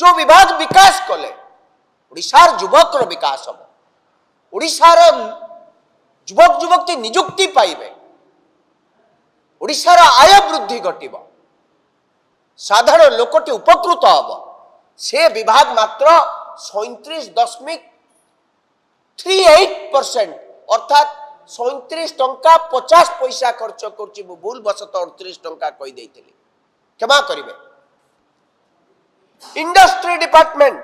जो विभाग विकास कले ओडिशार युवकर विकास हम ओडिशार युवक युवती निजुक्ति पाइबे ओडिशार आय वृद्धि घटिब साधारण लोकटी उपकृत हम से विभाग मात्र 37.38% अर्थात 37 टंका 50 पैसा खर्च कर भूल बसत 38 टंका कही देइथिली क्षमा करिवे। इंडस्ट्री डिपार्टमेंट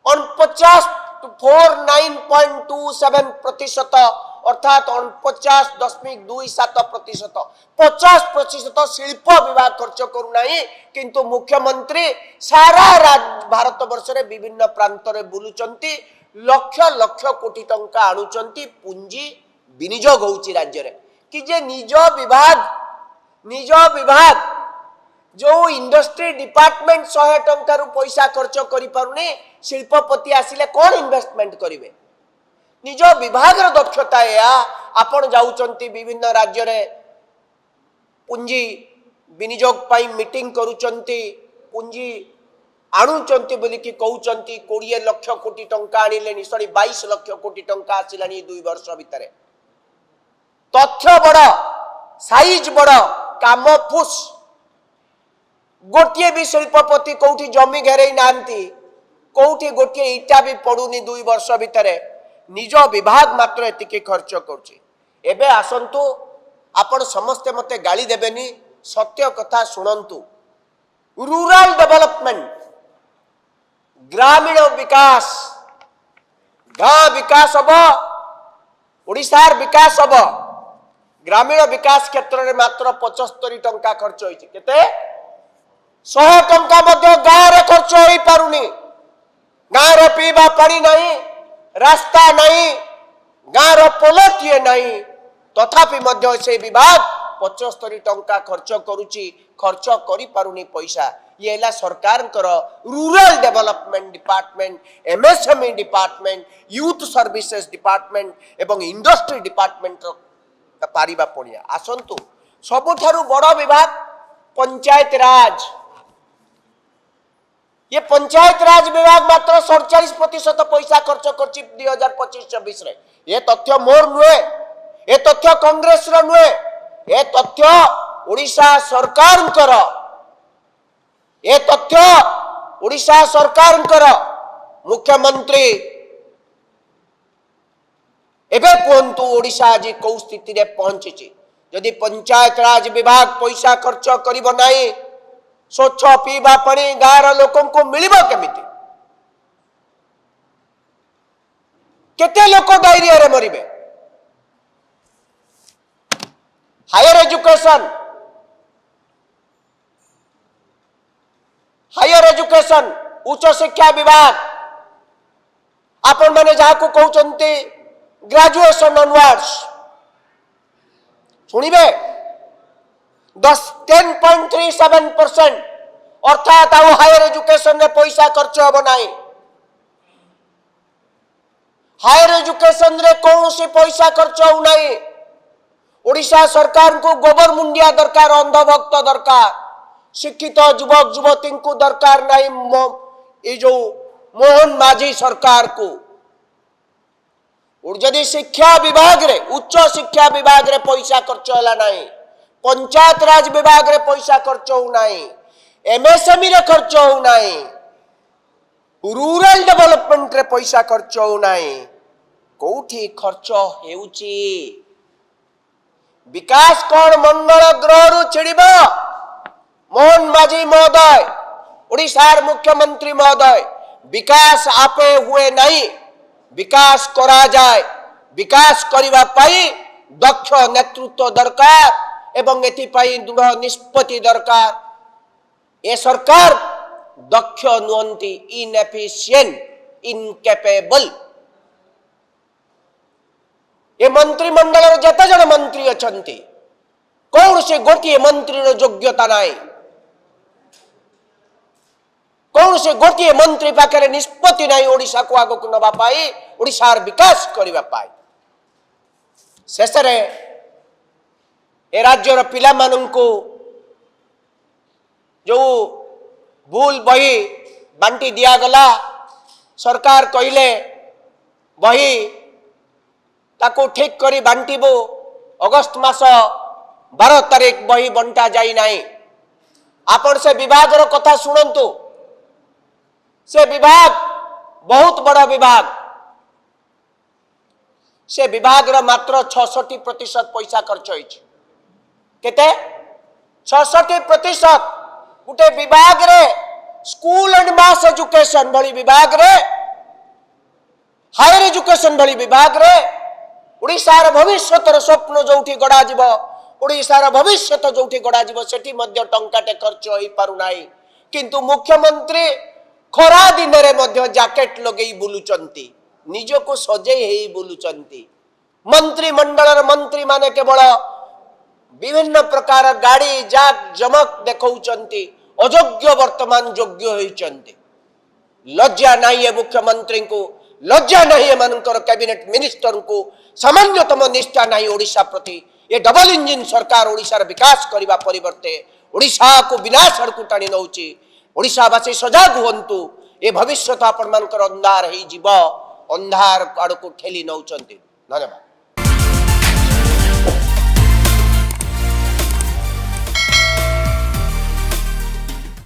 49.27% अर्थात 49.27% 50% शिल्प विभाग खर्च करूना किंतु मुख्यमंत्री सारा भारत वर्ष रे विभिन्न प्रांत रे बुलुचंती लक्ष लक्ष कोटी टंका आणुचंती पुंजी विनियोग होउची राज्य रे कि जे निज विभाग जो इंडस्ट्री डिपार्टमेंट 100 टंका रु पैसा खर्च करि पारुने शिल्पपति आसिले कौन इन्वेस्टमेंट करिवे निज विभाग रो दक्षता या आपण जाउचंती विभिन्न राज्य रे पुंजी विनियोग पाई मीटिंग करूचंती पुंजी आणुचंती बोली कि कहउचंती 20 लाख कोटी टंका आनिलेनी 22 लाख कोटी टंका आसिलानी 2 वर्ष भितरे तथ्य बड़ साइज बड़ काम फुस गोटे भी शिल्पपति कौटी जमी घेरे नांती कौटी गोटे इटा भी पड़ुनी 2 वर्ष भितरे निज विभाग मात्र एतिके खर्च करुची एबे आसंतु आपण समस्ते मते गाली देबेनी सत्य कथा सुनंतु रूरल डेवलपमेंट ग्रामीण विकास गाँ विकास हम ओडिशार विकास हम ग्रामीण विकास क्षेत्र में मात्र 75 टंका खर्च होइछि केते 100 टंका मध्य गाँव रे खर्च होई पारुनी गाँव रे पीवा पानी नहीं रास्ता नहीं गाँव रो पोलटिए नहीं तथापि मध्य से विभाग 75 टंका खर्च करुची खर्च करि पारुनी पैसा ये है सरकार rural development department MSME department youth services department एवं इंडस्ट्री डिपार्टमेंट पारिबा पड़िया आसंतु सबुठारु बड़ विभाग पंचायत राज ये पंचायत राज विभाग मात्र 47% पैसा खर्च कर 2025-26 रे ये तथ्य मोर नुए ये तथ्य कांग्रेस रो नुए ये तथ्य ओडिशा सरकार ये तथ्य ओडिशा सरकार मुख्यमंत्री एबे कोंतु ओडिशा आज कौ स्थिति रे पहुंची यदि पंचायत राज विभाग पैसा खर्च करिबो नाही स्वच्छ पीवा पानी गाँव लोक मिलिबो केमिति केते लोक डायरिया रे मरिबे हायर एजुकेशन उच्च शिक्षा विभाग आपण माने जाको कहउचंती ग्रेजुएशन ऑनवर्ड्स सुनिबे 10.37% अर्थात हायर एजुकेशन रे पैसा खर्च हो नाही हायर एजुकेशन रे कौन सी पैसा खर्च हो नाही ओडिशा सरकार को गोबर मुंडिया दरकार अंधभक्त दरकार शिक्षित युवक युवती को दरकार नहीं ये जो मोहन माझी सरकार को और जदि शिक्षा विभाग रे उच्च शिक्षा विभाग रे पैसा खर्च होला नहीं पंचायत राज विभाग रे पैसा खर्च हो नहीं एमएसएमई रे खर्च हो नहीं रूरल डेवलपमेंट रे पैसा खर्च हो नहीं कोठी खर्च हेउची विकास कौन मंगल ग्रह रु छिड़ब मोहन माझी महोदय ओडिशार मुख्यमंत्री महोदय विकास आपे हुए नहीं विकास करा जाए विकास करिबा पाई दक्ष नेतृत्व दरकार एवं एथिपाई दृढ़ निष्पत्ति दरकार ए सरकार दक्ष नुहंती इनएफिशिएंट इनकेपेबल ये मंत्रिमंडल जते जन मंत्री अछंती कौन से गोटे मंत्री योग्यता नाई कौन से गोटे मंत्री पाखे निष्पत्ति नाई ओडिशा को आगक नबा पाई ओडिशार विकास करबा पाई शेष रे ए राज्यर पिला माननकु जो भूल बही बांटी दिगला सरकार कहले बही ताको ठीक करी बांटीबू अगस्त मास 12 तारीख बही बंटा जाई नाही। आपण से विभाग रो कथा सुनंतु। से विभाग बहुत बड़ा विभाग। से विभाग रो मात्र 66% पैसा खर्च होइछ। केते 66% गुटे विभाग रे स्कूल एंड मास एजुकेशन भली विभाग रे हायर एजुकेशन भली विभाग रे ओडिशार भविष्यतर स्वप्न जोठी गड़ा जीव ओडिशार भविष्यत जोठी गड़ा जीव सेठी मध्य टंकाटे खर्च होई पारु नाही। किंतु मुख्यमंत्री खरा दिन रे मध्य जैकेट लगेई बुलुचंती निजको सजेई हेई बुलुचंती। मंत्री मंडल मंत्री माने केवल विभिन्न प्रकार गाड़ी जाक जमक देखौचंती अयोग्य वर्तमान योग्य होइचंती। लज्जा नहीं है मुख्यमंत्री को, लज्जा नहीं है मानकर कैबिनेट मिनिस्टर को, सामान्यतम निष्ठा नहीं ओडिशा प्रति। ये डबल इंजिन सरकार ओडिशार विकास करने परिवर्ते ओडिशा को विनाश आड़ को टाणी नौची। ओडिशावासी सजग हुंतु। ये भविष्य आपण मानकर अंधार ही जीव अंधार आड़ को ठेली नौचंती। धन्यवाद।